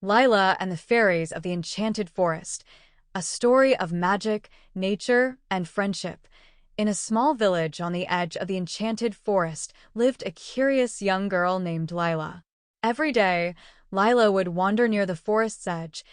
Lila and the Fairies of the Enchanted Forest, a story of magic, nature, and friendship. In a small village on the edge of the Enchanted Forest lived a curious young girl named Lila. Every day, Lila would wander near the forest's edge,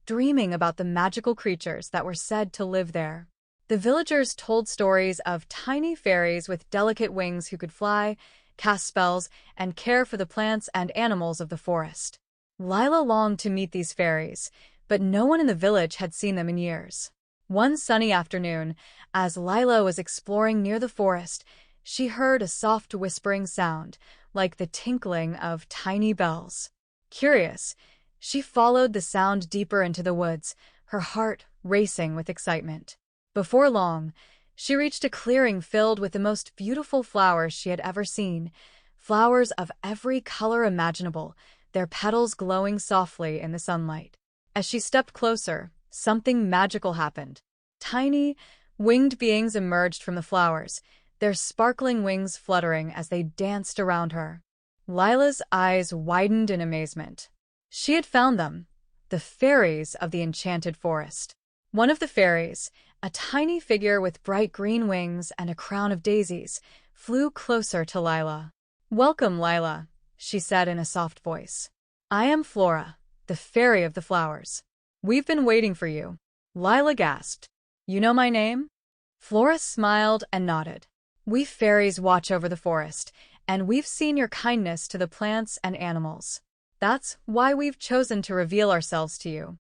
dreaming about the magical creatures that were said to live there. The villagers told stories of tiny fairies with delicate wings who could fly, cast spells, and care for the plants and animals of the forest. Lila longed to meet these fairies, but no one in the village had seen them in years. One sunny afternoon, as Lila was exploring near the forest, she heard a soft whispering sound, like the tinkling of tiny bells. Curious, she followed the sound deeper into the woods, her heart racing with excitement. Before long, she reached a clearing filled with the most beautiful flowers she had ever seen, flowers of every color imaginable, their petals glowing softly in the sunlight. As she stepped closer, something magical happened. Tiny, winged beings emerged from the flowers, their sparkling wings fluttering as they danced around her. Lila's eyes widened in amazement. She had found them, the fairies of the Enchanted Forest. One of the fairies, a tiny figure with bright green wings and a crown of daisies, flew closer to Lila. "Welcome, Lila," she said in a soft voice. "I am Flora, the fairy of the flowers. We've been waiting for you." Lila gasped. "You know my name?" Flora smiled and nodded. "We fairies watch over the forest, and we've seen your kindness to the plants and animals. That's why we've chosen to reveal ourselves to you."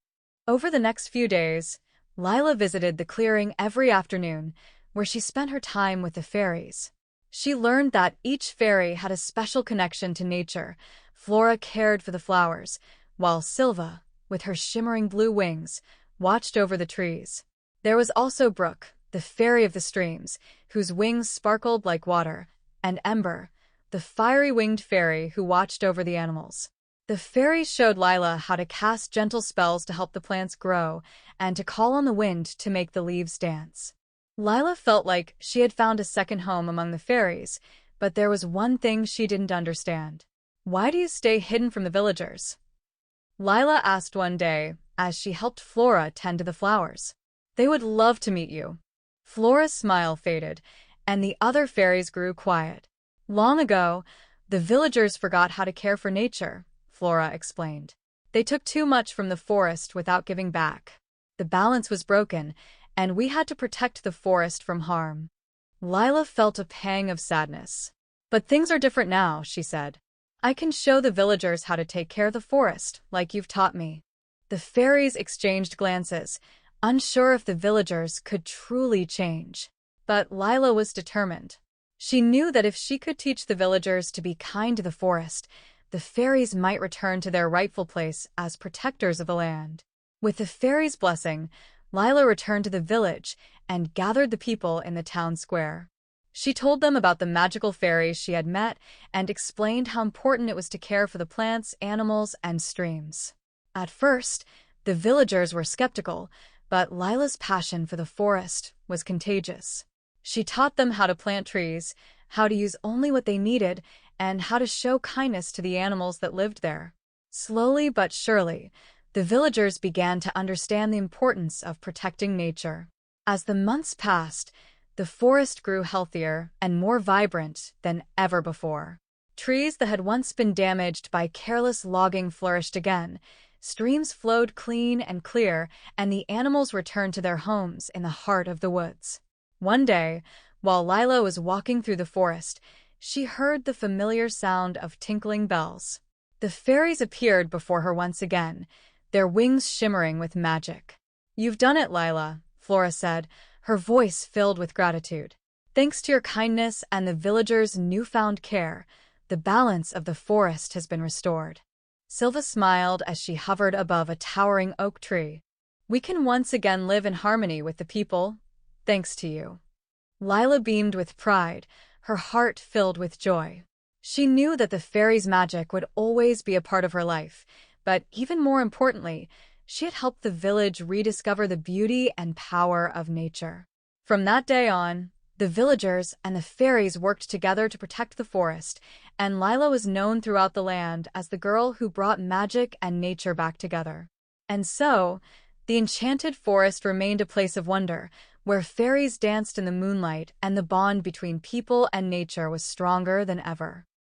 Over the next few days, Lila visited the clearing every afternoon, where she spent her time with the fairies. She learned that each fairy had a special connection to nature. Flora cared for the flowers, while Silva, with her shimmering blue wings, watched over the trees. There was also Brooke, the fairy of the streams, whose wings sparkled like water, and Ember, the fiery-winged fairy who watched over the animals. The fairies showed Lila how to cast gentle spells to help the plants grow and to call on the wind to make the leaves dance. Lila felt like she had found a second home among the fairies, but there was one thing she didn't understand. "Why do you stay hidden from the villagers?" Lila asked one day as she helped Flora tend to the flowers. "They would love to meet you." Flora's smile faded, and the other fairies grew quiet. "Long ago, the villagers forgot how to care for nature," Flora explained. "They took too much from the forest without giving back. The balance was broken, and we had to protect the forest from harm." Lila felt a pang of sadness. "But things are different now," she said. "I can show the villagers how to take care of the forest, like you've taught me." The fairies exchanged glances, unsure if the villagers could truly change. But Lila was determined. She knew that if she could teach the villagers to be kind to the forest, the fairies might return to their rightful place as protectors of the land. With the fairies' blessing, Lila returned to the village and gathered the people in the town square. She told them about the magical fairies she had met and explained how important it was to care for the plants, animals, and streams. At first, the villagers were skeptical, but Lila's passion for the forest was contagious. She taught them how to plant trees, how to use only what they needed, and how to show kindness to the animals that lived there. Slowly but surely, the villagers began to understand the importance of protecting nature. As the months passed, the forest grew healthier and more vibrant than ever before. Trees that had once been damaged by careless logging flourished again, streams flowed clean and clear, and the animals returned to their homes in the heart of the woods. One day, while Lila was walking through the forest, she heard the familiar sound of tinkling bells. The fairies appeared before her once again, their wings shimmering with magic. "You've done it, Lila," Flora said, her voice filled with gratitude. "Thanks to your kindness and the villagers' newfound care, the balance of the forest has been restored." Silva smiled as she hovered above a towering oak tree. "We can once again live in harmony with the people, thanks to you." Lila beamed with pride, her heart filled with joy. She knew that the fairies' magic would always be a part of her life, but even more importantly, she had helped the village rediscover the beauty and power of nature. From that day on, the The villagers and the fairies worked together to protect the forest, and Lila was known throughout the land as the girl who brought magic and nature back together. And so, the Enchanted Forest remained a place of wonder, where fairies danced in the moonlight and the bond between people and nature was stronger than ever.